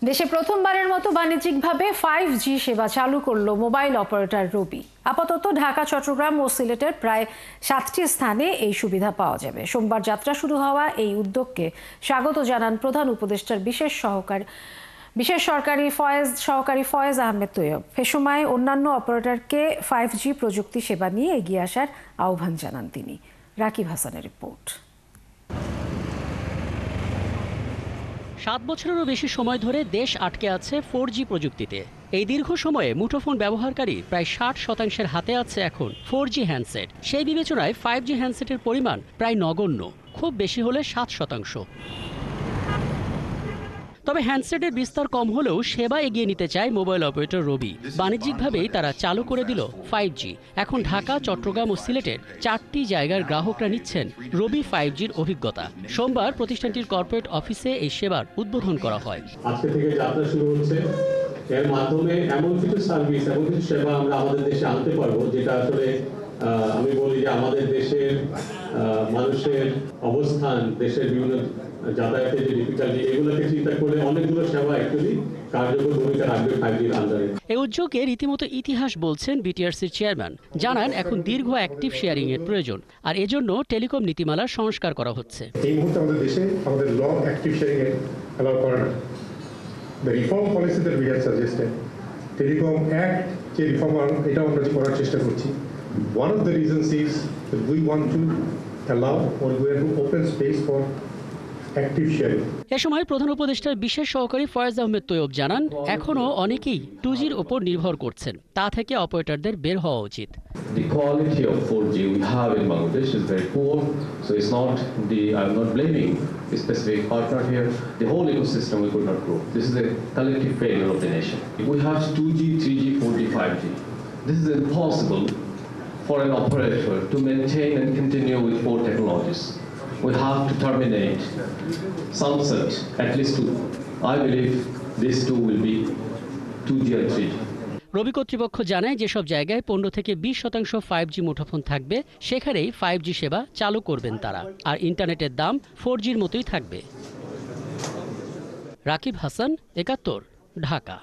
দেশে প্রথমবারের মতো বাণিজ্যিকভাবে 5G সেবা চালু করল মোবাইল অপারেটর রবি। আপাতত ঢাকা, চট্টগ্রাম ও সিলেটের প্রায় 7টি স্থানে এই সুবিধা পাওয়া যাবে। সোমবার যাত্রা শুরু হওয়া এই উদ্যোগকে স্বাগত জানান প্রধান উপদেষ্টার বিশেষ সহকারী ফয়েজ আহমেদ তৈয়ব। এ সময় অন্যান্য অপারেটরকে 5G প্রযুক্তি সেবা নিয়ে এগিয়ে আসার আহ্বান জানান তিনি। রাকিব হাসানের রিপোর্ট। 7 বছরেরও বেশি সময় ধরে দেশ আটকে আছে 4G প্রযুক্তিতে। এই দীর্ঘ সময়ে মুঠোফোন ব্যবহারকারী প্রায় 60% হাতে আছে এখন 4G হ্যান্ডসেট। সেই বিবেচনায় 5G হ্যান্ডসেটের পরিমাণ প্রায় নগণ্য, খুব বেশি হলে 7%। তবে হ্যান্ডসেটের বিস্তার কম হলেও সেবা এগিয়ে নিতে চায় মোবাইল অপারেটর রবি। বাণিজ্যিকভাবেই তারা চালু করে দিল 5G। এখন ঢাকা, চট্টগ্রাম ও সিলেটের 4টি জায়গার গ্রাহকরা নিচ্ছেন রবি 5Gর অভিজ্ঞতা। সোমবার প্রতিষ্ঠানটির কর্পোরেট অফিসে এই সেবার উদ্বোধন করা হয়। আজকে থেকে যাত্রা শুরু হচ্ছে। এর মাধ্যমে এমন কিছু সার্ভিস, এমন কিছু সেবা আমরা আমাদের দেশে আনতে পারবো, যেটা আসলে আমি বলি যে আমাদের দেশের মানুষের অবস্থান, দেশের বিভিন্ন যাতায়াতের যে ডিফিকাল্টি, এগুলোকে চিন্তা করে অনেকগুলো সেবা অ্যাকচুয়ালি কার্যকর ভূমিকা রাখবে 5Gর আন্ডারে। এই উদ্যোগে রীতিমতো ইতিহাস বলছেন বিটিআরসির চেয়ারম্যান। জানান এখন দীর্ঘ অ্যাক্টিভ শেয়ারিং এর প্রয়োজন, আর এজন্য টেলিকম নীতিমালার সংস্কার করা হচ্ছে। এই মুহূর্তে আমাদের দেশে আমাদের লং অ্যাক্টিভ শেয়ারিং এর অ্যালাউ করে না। The reform policy that we have suggested, Telecom Act যে রিফর্ম, এটা আমরা করার চেষ্টা করছি। One of the reasons is that we want to allow or we want to open space for active sharing. এ সময় প্রধান উপদেষ্টার বিশেষ সহকারী ফয়েজ আহমেদ তৈয়ব জানান, এখনও অনেকেই 2Gর উপর নির্ভর করছেন। তা থেকে অপারেটরদের বের হওয়া উচিত। The quality of 4G we have in Bangladesh is very poor, so it's not I'm not blaming a specific partner here. The whole ecosystem we could not grow. This is a collective failure of the nation. If we have 2G, 3G, 4G, 5G, this is impossible for an operator to maintain and continue with 4 technologies. We have to terminate, sunset at least 2. I believe these 2 will be 2G and 3G. রবি কর্তৃপক্ষ জানায়, যেসব জায়গায় 15 থেকে 20% 5G মুঠোফোন থাকবে, সেখানেই 5G সেবা চালু করবেন তারা। আর ইন্টারনেটের দাম 4Gর মতোই থাকবে। রাকিব হাসান, 71, ঢাকা।